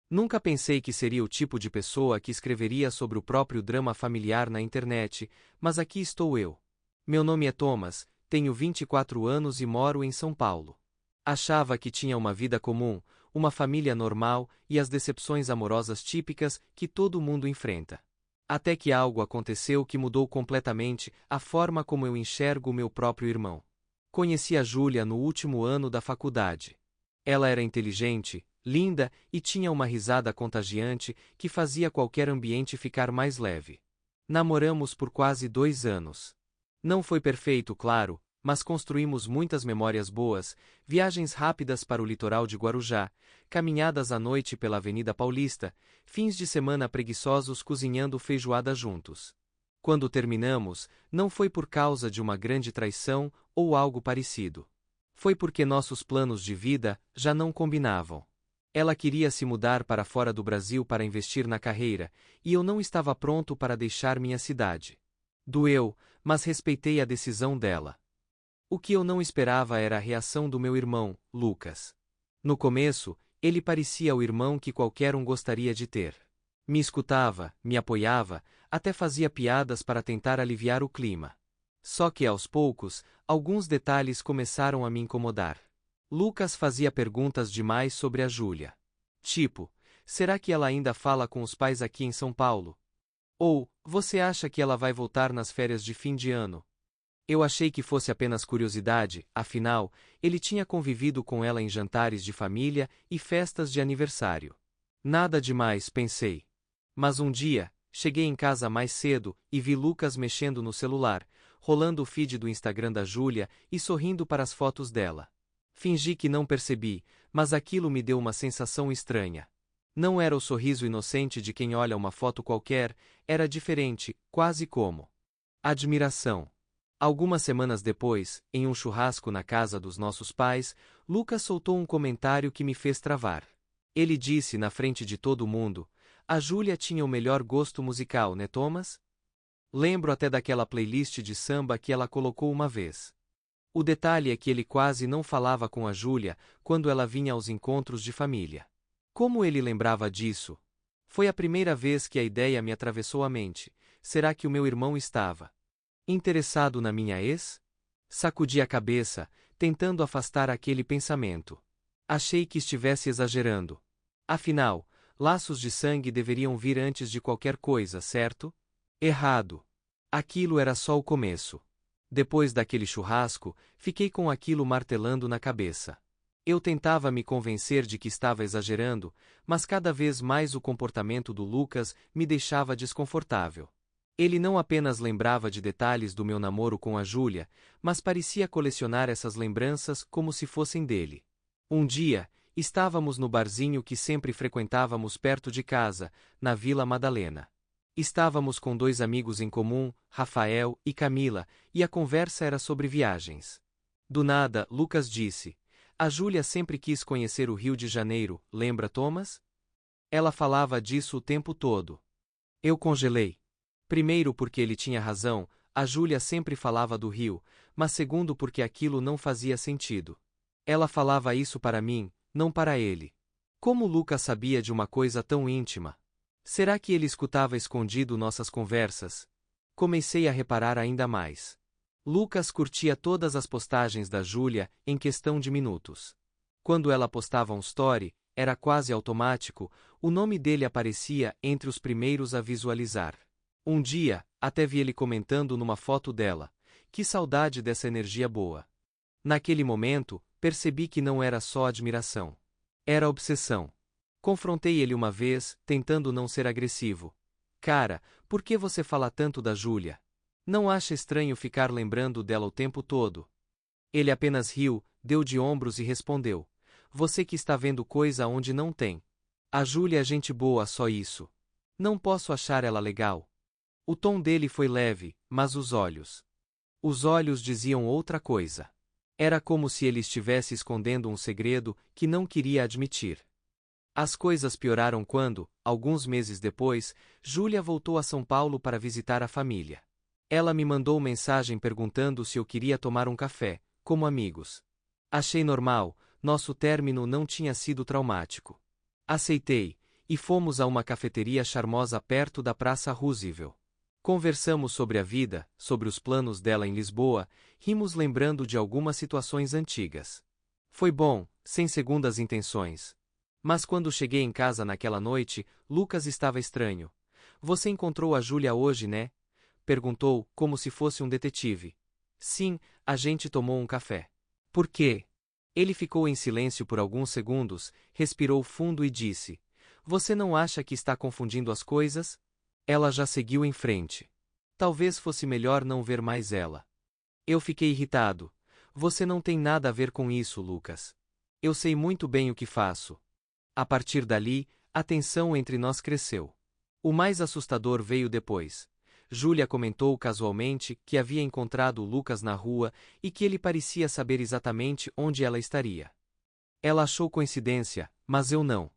Nunca pensei que seria o tipo de pessoa que escreveria sobre o próprio drama familiar na internet, mas aqui estou eu. Meu nome é Thomas, tenho 24 anos e moro em São Paulo. Achava que tinha uma vida comum, uma família normal e as decepções amorosas típicas que todo mundo enfrenta. Até que algo aconteceu que mudou completamente a forma como eu enxergo o meu próprio irmão. Conheci a Júlia no último ano da faculdade. Ela era inteligente, linda e tinha uma risada contagiante que fazia qualquer ambiente ficar mais leve. Namoramos por quase 2 anos. Não foi perfeito, claro, mas construímos muitas memórias boas, viagens rápidas para o litoral de Guarujá, caminhadas à noite pela Avenida Paulista, fins de semana preguiçosos cozinhando feijoada juntos. Quando terminamos, não foi por causa de uma grande traição ou algo parecido. Foi porque nossos planos de vida já não combinavam. Ela queria se mudar para fora do Brasil para investir na carreira, e eu não estava pronto para deixar minha cidade. Doeu, mas respeitei a decisão dela. O que eu não esperava era a reação do meu irmão, Lucas. No começo, ele parecia o irmão que qualquer um gostaria de ter. Me escutava, me apoiava, até fazia piadas para tentar aliviar o clima. Só que aos poucos, alguns detalhes começaram a me incomodar. Lucas fazia perguntas demais sobre a Júlia. Tipo, será que ela ainda fala com os pais aqui em São Paulo? Ou, você acha que ela vai voltar nas férias de fim de ano? Eu achei que fosse apenas curiosidade, afinal, ele tinha convivido com ela em jantares de família e festas de aniversário. Nada demais, pensei. Mas um dia, cheguei em casa mais cedo e vi Lucas mexendo no celular, rolando o feed do Instagram da Júlia e sorrindo para as fotos dela. Fingi que não percebi, mas aquilo me deu uma sensação estranha. Não era o sorriso inocente de quem olha uma foto qualquer, era diferente, quase como admiração. Algumas semanas depois, em um churrasco na casa dos nossos pais, Lucas soltou um comentário que me fez travar. Ele disse na frente de todo mundo: a Júlia tinha o melhor gosto musical, né, Thomas? Lembro até daquela playlist de samba que ela colocou uma vez. O detalhe é que ele quase não falava com a Júlia quando ela vinha aos encontros de família. Como ele lembrava disso? Foi a primeira vez que a ideia me atravessou a mente. Será que o meu irmão estava interessado na minha ex? Sacudi a cabeça, tentando afastar aquele pensamento. Achei que estivesse exagerando. Afinal, laços de sangue deveriam vir antes de qualquer coisa, certo? Errado. Aquilo era só o começo. Depois daquele churrasco, fiquei com aquilo martelando na cabeça. Eu tentava me convencer de que estava exagerando, mas cada vez mais o comportamento do Lucas me deixava desconfortável. Ele não apenas lembrava de detalhes do meu namoro com a Júlia, mas parecia colecionar essas lembranças como se fossem dele. Um dia, estávamos no barzinho que sempre frequentávamos perto de casa, na Vila Madalena. Estávamos com 2 amigos em comum, Rafael e Camila, e a conversa era sobre viagens. Do nada, Lucas disse: a Júlia sempre quis conhecer o Rio de Janeiro, lembra, Thomas? Ela falava disso o tempo todo. Eu congelei. Primeiro porque ele tinha razão, a Júlia sempre falava do Rio, mas segundo porque aquilo não fazia sentido. Ela falava isso para mim, não para ele. Como Lucas sabia de uma coisa tão íntima? Será que ele escutava escondido nossas conversas? Comecei a reparar ainda mais. Lucas curtia todas as postagens da Júlia em questão de minutos. Quando ela postava um story, era quase automático, o nome dele aparecia entre os primeiros a visualizar. Um dia, até vi ele comentando numa foto dela: que saudade dessa energia boa. Naquele momento, percebi que não era só admiração. Era obsessão. Confrontei ele uma vez, tentando não ser agressivo. Cara, por que você fala tanto da Júlia? Não acha estranho ficar lembrando dela o tempo todo? Ele apenas riu, deu de ombros e respondeu: você que está vendo coisa onde não tem. A Júlia é gente boa, só isso. Não posso achar ela legal. O tom dele foi leve, mas os olhos. Os olhos diziam outra coisa. Era como se ele estivesse escondendo um segredo que não queria admitir. As coisas pioraram quando, alguns meses depois, Júlia voltou a São Paulo para visitar a família. Ela me mandou mensagem perguntando se eu queria tomar um café, como amigos. Achei normal, nosso término não tinha sido traumático. Aceitei, e fomos a uma cafeteria charmosa perto da Praça Roosevelt. Conversamos sobre a vida, sobre os planos dela em Lisboa, rimos lembrando de algumas situações antigas. Foi bom, sem segundas intenções. Mas quando cheguei em casa naquela noite, Lucas estava estranho. Você encontrou a Júlia hoje, né? Perguntou, como se fosse um detetive. Sim, a gente tomou um café. Por quê? Ele ficou em silêncio por alguns segundos, respirou fundo e disse: Você não acha que está confundindo as coisas? Ela já seguiu em frente. Talvez fosse melhor não ver mais ela. Eu fiquei irritado. Você não tem nada a ver com isso, Lucas. Eu sei muito bem o que faço. A partir dali, a tensão entre nós cresceu. O mais assustador veio depois. Júlia comentou casualmente que havia encontrado o Lucas na rua e que ele parecia saber exatamente onde ela estaria. Ela achou coincidência, mas eu não.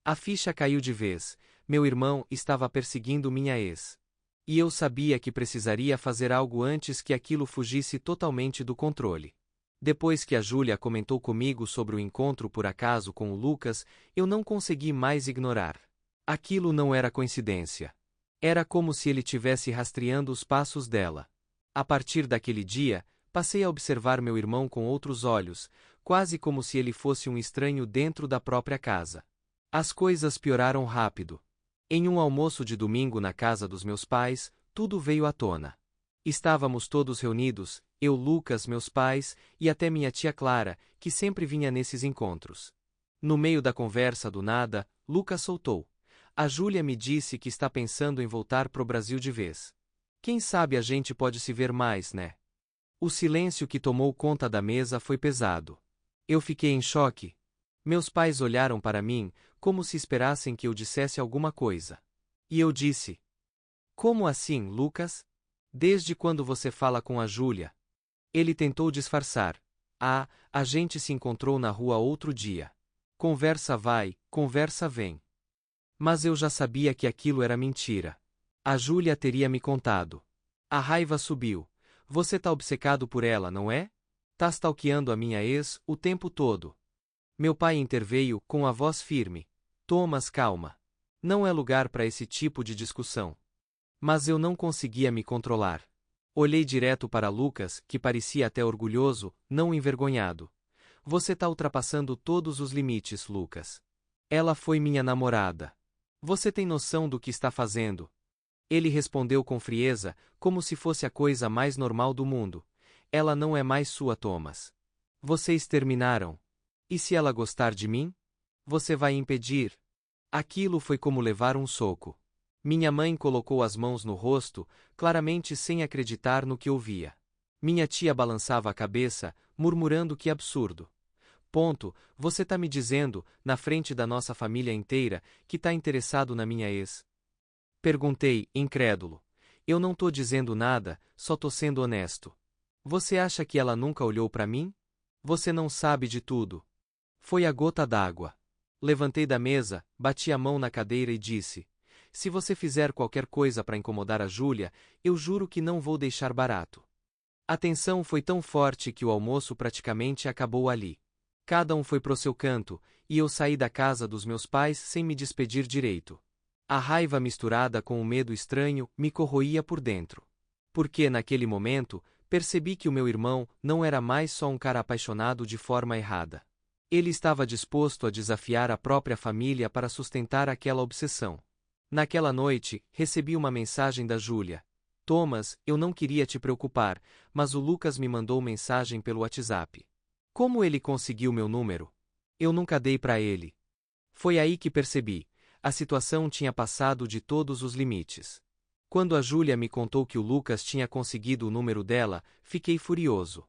A ficha caiu de vez. Meu irmão estava perseguindo minha ex. E eu sabia que precisaria fazer algo antes que aquilo fugisse totalmente do controle. Depois que a Júlia comentou comigo sobre o encontro por acaso com o Lucas, eu não consegui mais ignorar. Aquilo não era coincidência. Era como se ele tivesse rastreando os passos dela. A partir daquele dia, passei a observar meu irmão com outros olhos, quase como se ele fosse um estranho dentro da própria casa. As coisas pioraram rápido. Em um almoço de domingo na casa dos meus pais, tudo veio à tona. Estávamos todos reunidos, eu, Lucas, meus pais, e até minha tia Clara, que sempre vinha nesses encontros. No meio da conversa do nada, Lucas soltou: A Júlia me disse que está pensando em voltar pro Brasil de vez. Quem sabe a gente pode se ver mais, né? O silêncio que tomou conta da mesa foi pesado. Eu fiquei em choque. Meus pais olharam para mim, como se esperassem que eu dissesse alguma coisa. E eu disse: Como assim, Lucas? Desde quando você fala com a Júlia? Ele tentou disfarçar. Ah, a gente se encontrou na rua outro dia. Conversa vai, conversa vem. Mas eu já sabia que aquilo era mentira. A Júlia teria me contado. A raiva subiu. Você tá obcecado por ela, não é? Tá stalkeando a minha ex o tempo todo. Meu pai interveio, com a voz firme. Thomas, calma. Não é lugar para esse tipo de discussão. Mas eu não conseguia me controlar. Olhei direto para Lucas, que parecia até orgulhoso, não envergonhado. Você tá ultrapassando todos os limites, Lucas. Ela foi minha namorada. Você tem noção do que está fazendo? Ele respondeu com frieza, como se fosse a coisa mais normal do mundo. Ela não é mais sua, Thomas. Vocês terminaram. E se ela gostar de mim? Você vai impedir? Aquilo foi como levar um soco. Minha mãe colocou as mãos no rosto, claramente sem acreditar no que ouvia. Minha tia balançava a cabeça, murmurando que absurdo. Ponto, você tá me dizendo, na frente da nossa família inteira, que tá interessado na minha ex? Perguntei, incrédulo. Eu não tô dizendo nada, só tô sendo honesto. Você acha que ela nunca olhou pra mim? Você não sabe de tudo. Foi a gota d'água. Levantei da mesa, bati a mão na cadeira e disse: Se você fizer qualquer coisa para incomodar a Júlia, eu juro que não vou deixar barato. A tensão foi tão forte que o almoço praticamente acabou ali. Cada um foi pro seu canto, e eu saí da casa dos meus pais sem me despedir direito. A raiva misturada com o medo estranho me corroía por dentro. Porque naquele momento, percebi que o meu irmão não era mais só um cara apaixonado de forma errada. Ele estava disposto a desafiar a própria família para sustentar aquela obsessão. Naquela noite, recebi uma mensagem da Júlia. Thomas, eu não queria te preocupar, mas o Lucas me mandou mensagem pelo WhatsApp. Como ele conseguiu meu número? Eu nunca dei para ele. Foi aí que percebi. A situação tinha passado de todos os limites. Quando a Júlia me contou que o Lucas tinha conseguido o número dela, fiquei furioso.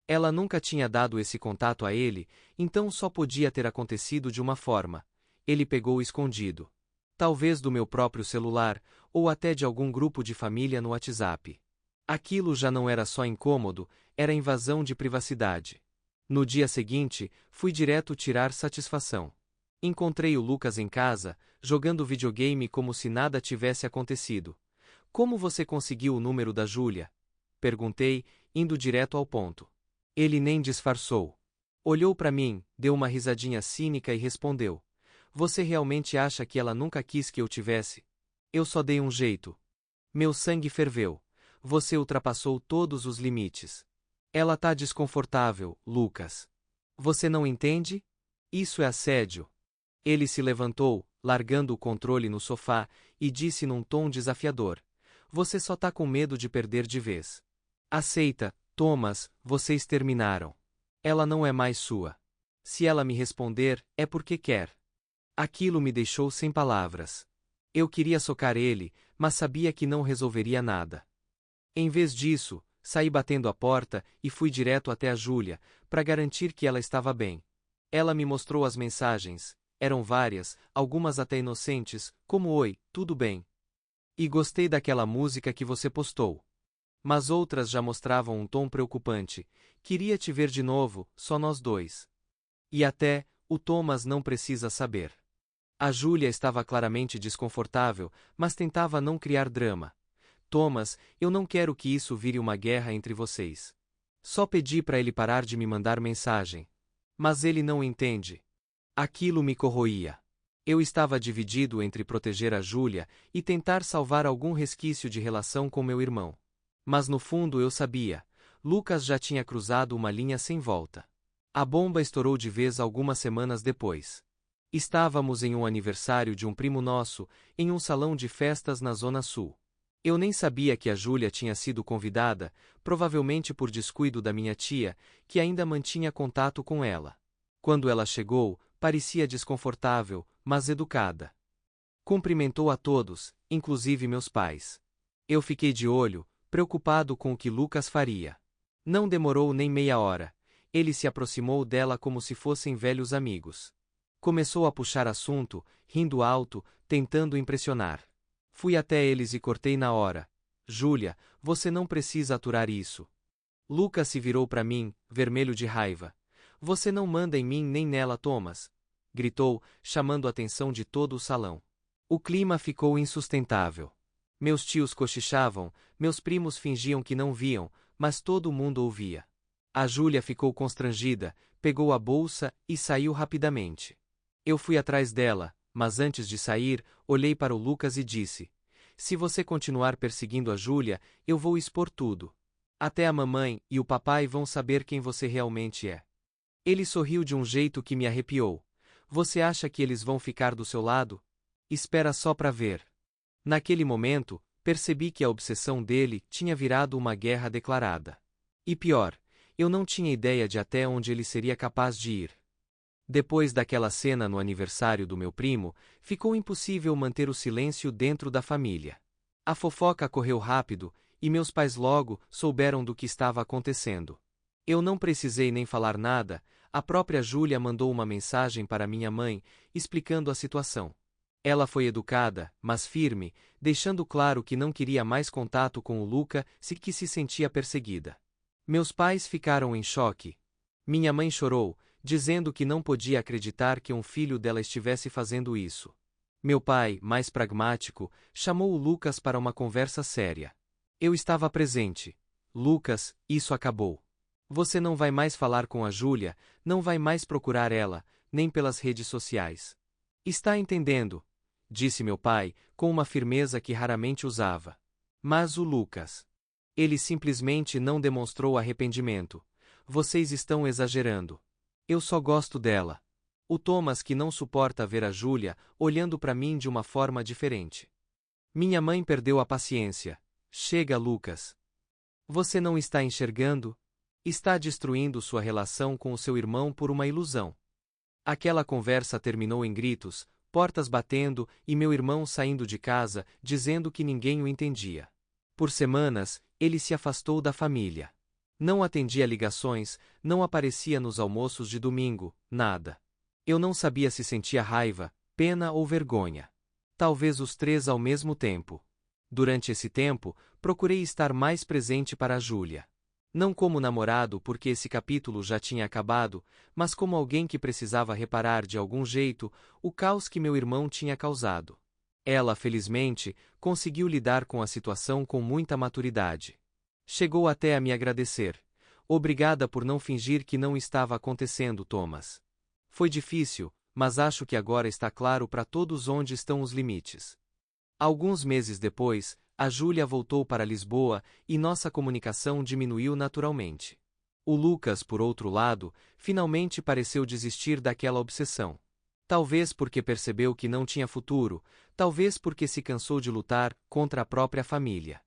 Ela nunca tinha dado esse contato a ele, então só podia ter acontecido de uma forma. Ele pegou escondido. Talvez do meu próprio celular, ou até de algum grupo de família no WhatsApp. Aquilo já não era só incômodo, era invasão de privacidade. No dia seguinte, fui direto tirar satisfação. Encontrei o Lucas em casa, jogando videogame como se nada tivesse acontecido. Como você conseguiu o número da Júlia? Perguntei, indo direto ao ponto. Ele nem disfarçou. Olhou para mim, deu uma risadinha cínica e respondeu: Você realmente acha que ela nunca quis que eu tivesse? Eu só dei um jeito. Meu sangue ferveu. Você ultrapassou todos os limites. Ela tá desconfortável, Lucas. Você não entende? Isso é assédio. Ele se levantou, largando o controle no sofá, e disse num tom desafiador: Você só tá com medo de perder de vez. Aceita, Thomas, vocês terminaram. Ela não é mais sua. Se ela me responder, é porque quer. Aquilo me deixou sem palavras. Eu queria socar ele, mas sabia que não resolveria nada. Em vez disso, saí batendo a porta e fui direto até a Júlia, para garantir que ela estava bem. Ela me mostrou as mensagens. Eram várias, algumas até inocentes, como Oi, tudo bem? E gostei daquela música que você postou. Mas outras já mostravam um tom preocupante. Queria te ver de novo, só nós dois. E até, o Thomas não precisa saber. A Júlia estava claramente desconfortável, mas tentava não criar drama. Thomas, eu não quero que isso vire uma guerra entre vocês. Só pedi para ele parar de me mandar mensagem. Mas ele não entende. Aquilo me corroía. Eu estava dividido entre proteger a Júlia e tentar salvar algum resquício de relação com meu irmão. Mas no fundo eu sabia, Lucas já tinha cruzado uma linha sem volta. A bomba estourou de vez algumas semanas depois. Estávamos em um aniversário de um primo nosso, em um salão de festas na Zona Sul. Eu nem sabia que a Júlia tinha sido convidada, provavelmente por descuido da minha tia, que ainda mantinha contato com ela. Quando ela chegou, parecia desconfortável, mas educada. Cumprimentou a todos, inclusive meus pais. Eu fiquei de olho, preocupado com o que Lucas faria. Não demorou nem meia hora. Ele se aproximou dela como se fossem velhos amigos. Começou a puxar assunto, rindo alto, tentando impressionar. Fui até eles e cortei na hora. Júlia, você não precisa aturar isso. Lucas se virou para mim, vermelho de raiva. Você não manda em mim nem nela, Thomas. Gritou, chamando a atenção de todo o salão. O clima ficou insustentável. Meus tios cochichavam, meus primos fingiam que não viam, mas todo mundo ouvia. A Júlia ficou constrangida, pegou a bolsa e saiu rapidamente. Eu fui atrás dela, mas antes de sair, olhei para o Lucas e disse: Se você continuar perseguindo a Júlia, eu vou expor tudo. Até a mamãe e o papai vão saber quem você realmente é. Ele sorriu de um jeito que me arrepiou. Você acha que eles vão ficar do seu lado? Espera só para ver. Naquele momento, percebi que a obsessão dele tinha virado uma guerra declarada. E pior, eu não tinha ideia de até onde ele seria capaz de ir. Depois daquela cena no aniversário do meu primo, ficou impossível manter o silêncio dentro da família. A fofoca correu rápido, e meus pais logo souberam do que estava acontecendo. Eu não precisei nem falar nada, a própria Júlia mandou uma mensagem para minha mãe, explicando a situação. Ela foi educada, mas firme, deixando claro que não queria mais contato com o Luca que se sentia perseguida. Meus pais ficaram em choque. Minha mãe chorou, dizendo que não podia acreditar que um filho dela estivesse fazendo isso. Meu pai, mais pragmático, chamou o Lucas para uma conversa séria. Eu estava presente. Lucas, isso acabou. Você não vai mais falar com a Júlia, não vai mais procurar ela, nem pelas redes sociais. Está entendendo? Disse meu pai, com uma firmeza que raramente usava. Mas o Lucas. Ele simplesmente não demonstrou arrependimento. Vocês estão exagerando. Eu só gosto dela. O Thomas que não suporta ver a Júlia olhando para mim de uma forma diferente. Minha mãe perdeu a paciência. Chega, Lucas. Você não está enxergando? Está destruindo sua relação com o seu irmão por uma ilusão. Aquela conversa terminou em gritos, portas batendo e meu irmão saindo de casa, dizendo que ninguém o entendia. Por semanas, ele se afastou da família. Não atendia ligações, não aparecia nos almoços de domingo, nada. Eu não sabia se sentia raiva, pena ou vergonha. Talvez os três ao mesmo tempo. Durante esse tempo, procurei estar mais presente para a Júlia. Não como namorado porque esse capítulo já tinha acabado, mas como alguém que precisava reparar de algum jeito o caos que meu irmão tinha causado. Ela, felizmente, conseguiu lidar com a situação com muita maturidade. Chegou até a me agradecer. Obrigada por não fingir que não estava acontecendo, Thomas. Foi difícil, mas acho que agora está claro para todos onde estão os limites. Alguns meses depois, a Júlia voltou para Lisboa e nossa comunicação diminuiu naturalmente. O Lucas, por outro lado, finalmente pareceu desistir daquela obsessão. Talvez porque percebeu que não tinha futuro, talvez porque se cansou de lutar contra a própria família.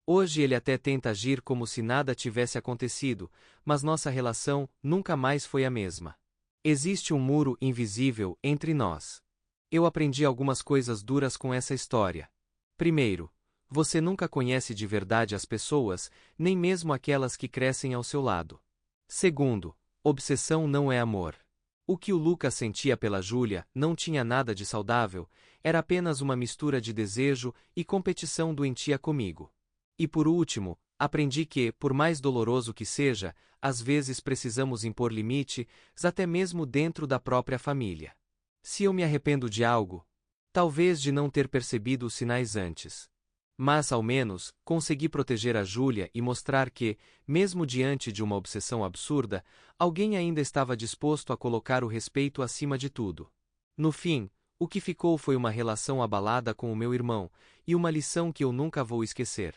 Hoje ele até tenta agir como se nada tivesse acontecido, mas nossa relação nunca mais foi a mesma. Existe um muro invisível entre nós. Eu aprendi algumas coisas duras com essa história. Primeiro, você nunca conhece de verdade as pessoas, nem mesmo aquelas que crescem ao seu lado. Segundo, obsessão não é amor. O que o Lucas sentia pela Júlia não tinha nada de saudável, era apenas uma mistura de desejo e competição doentia comigo. E por último, aprendi que, por mais doloroso que seja, às vezes precisamos impor limites, até mesmo dentro da própria família. Se eu me arrependo de algo, talvez de não ter percebido os sinais antes. Mas, ao menos, consegui proteger a Júlia e mostrar que, mesmo diante de uma obsessão absurda, alguém ainda estava disposto a colocar o respeito acima de tudo. No fim, o que ficou foi uma relação abalada com o meu irmão, e uma lição que eu nunca vou esquecer.